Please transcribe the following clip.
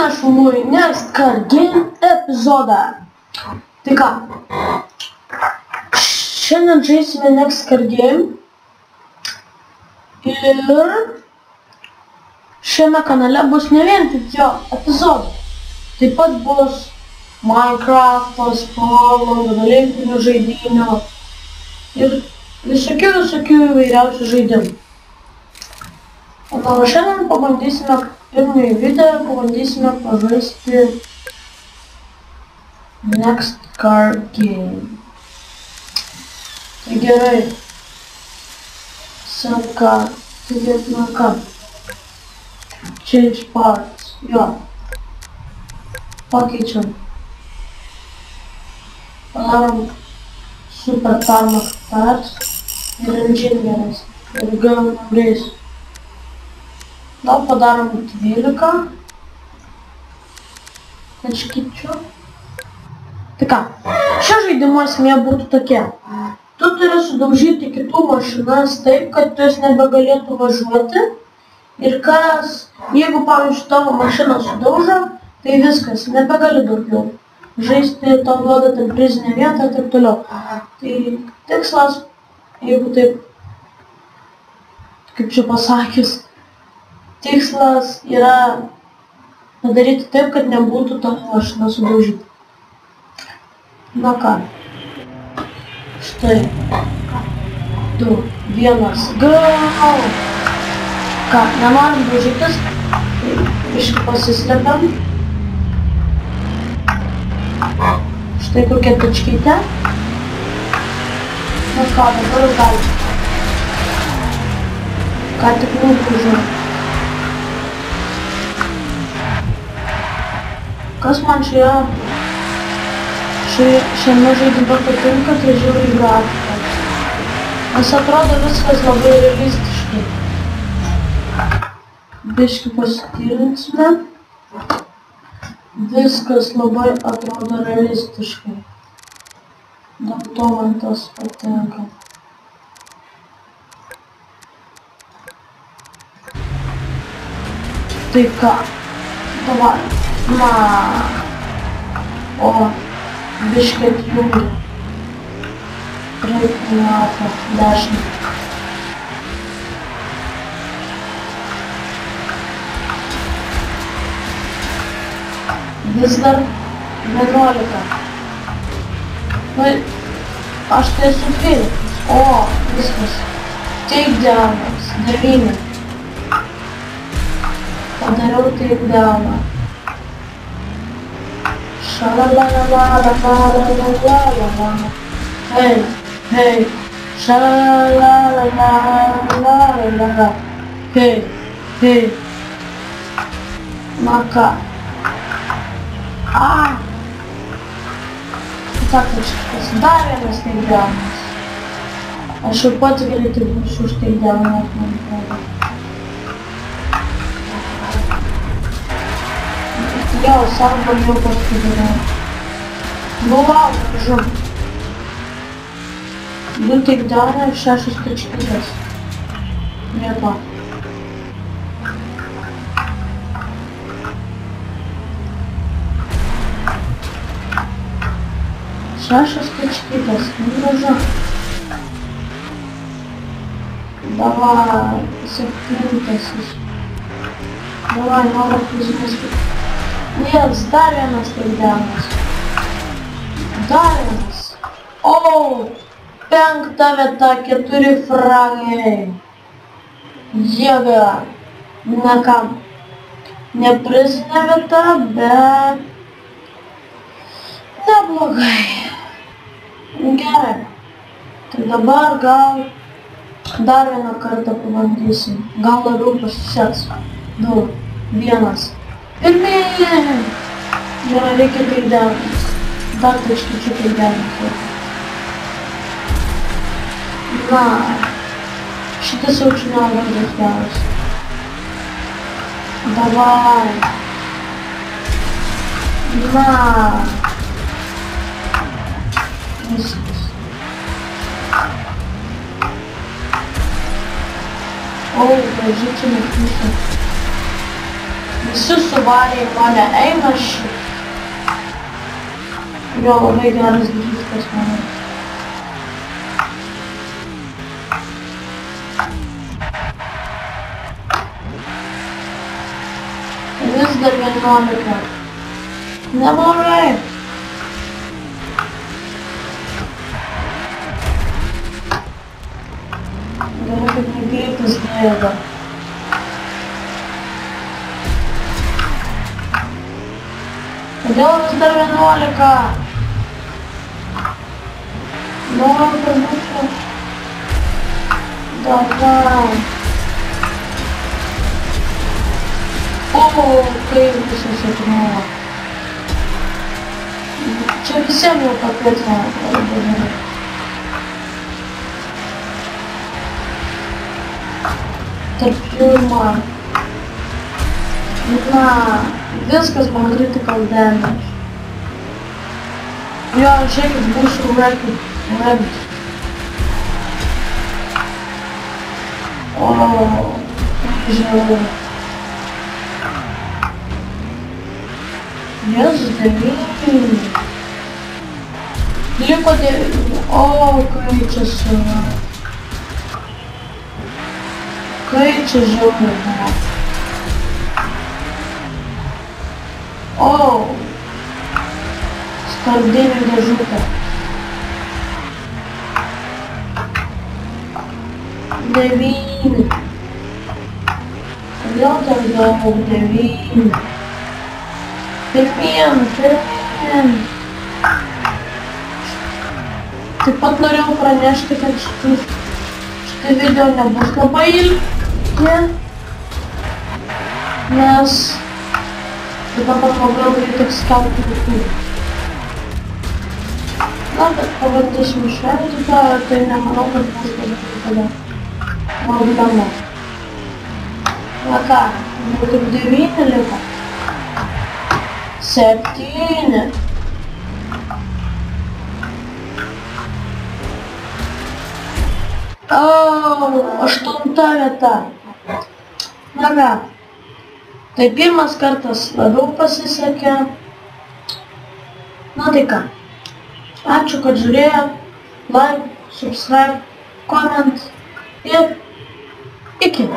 panašumų į Next Car Game epizodą. Tai ką, šiandien žaisime Next Car Game ir šiame kanale bus ne vien tik jo epizodai. Taip pat bus Minecraftas, Polo, olimpinių žaidynių ir visokių įvairiausių žaidimų. O šiandien pabandysime pirmąjį video, pabandysime pažaisti Next Car Game. Tai gerai. Senka, tai na ką. Change parts. Jo. Pakeičiam. Padarom super tarmac parts ir engine geras. Ir gal norės. Gal padarom 12 kažkyčių. Tai ką, šio žaidimo esmė būtų tokia. Tu turi sudaužyti kitų mašinas taip, kad tu jas nebegalėtų važiuoti. Ir kas, jeigu pavyzdžiui tavo mašiną sudaužo, tai viskas, nebegali daugiau žaisti, tau duoda ten prizinę vietą ir taip toliau. Tai tikslas, jeigu taip, kaip čia pasakius, tikslas yra padaryti taip, kad nebūtų tavo mašina sudaužyta. Na ką. Štai. 2, 1, go! Ką, nenorim daužytis? Biškį pasislepiam. Štai kokia tačkytė. Na ką, dabar galim. Ką tik nulūžom. Kas man šiame žaidime patinka, tai žiūri grafiką. Nes atrodo viskas labai realistiškai. Biškį pasityrinsime. Viskas labai atrodo realistiškai. Dėl to man tas patinka. Tai ką? Davai. Na. O. Biškį atjungi. Reikia lapą. 10. Vis dar 11. Na, aš tai esu 12. O, viskas. Takedownas. 9. Padariau takedowną. Šalalalalalalalala. Hei, hei. Šalalalalalalalala. Hei, hei. Na ką. Faktiškas, dar vienas takedownas. Aš jau pats greitai būsiu už takedowną, man atrodo. Jo, sarba jau paskudinau. Buvau, žum. 2 takedownai ir 6 tačkytės. Liepa. Šešios tačkytės, gražu. Davai, 7. Davai, noriu fizinis. Yes, dar vienas takedownas. Dar vienas. O, 5 vieta, 4 fragai. Jėga. Na ką, ne prizinė vieta, bet neblogai. Gerai. Tai dabar gal dar vieną kartą pabandysim. Gal labiau pasiseks. 2, 1. Pirmyn! Gerai, reikia takedownas. Dar taškyčių takedownas. Na, šitas aukštinio vardas geras. Davai. Na. Viskas. O, gražiai čia nepusė. Visi suvarė į mane, eina šį. Jo, labai geras dalykas manau. Vis dar 11. Neblogai. Gerai, kad negreitas dėda. Kodėl vis dar 11? Noriu, kad būtų. Davai. O, kaip visas atmuo. Čia visiems jau pakvietina. Tarp jų ir man. Na, viskas man critical damage. Jo, žiūrėkit, būsiu rabbit. O, žiūrėjau. Jėzus, 9. Liko 9. O, kai čia sura. Kai čia žiauriai buvo. O, skardinių dėžutė. 9. Kodėl tiek daug? 9. Pirmyn. Taip pat norėjau pranešti, kad šitai video nebus labai ilgi, nes taip pat patogiau daryti tik skelbti YouTube. Na, bet pabandysim išvengti to, tai nemanau, kad bus daryti tada problema. Na ką, tik 9 liko. 7. O, 8 vieta. Na ką, tai pirmas kartas labiau pasisekė. Na tai ką, ačiū, kad žiūrėjot, like, subscribe, comment ir iki.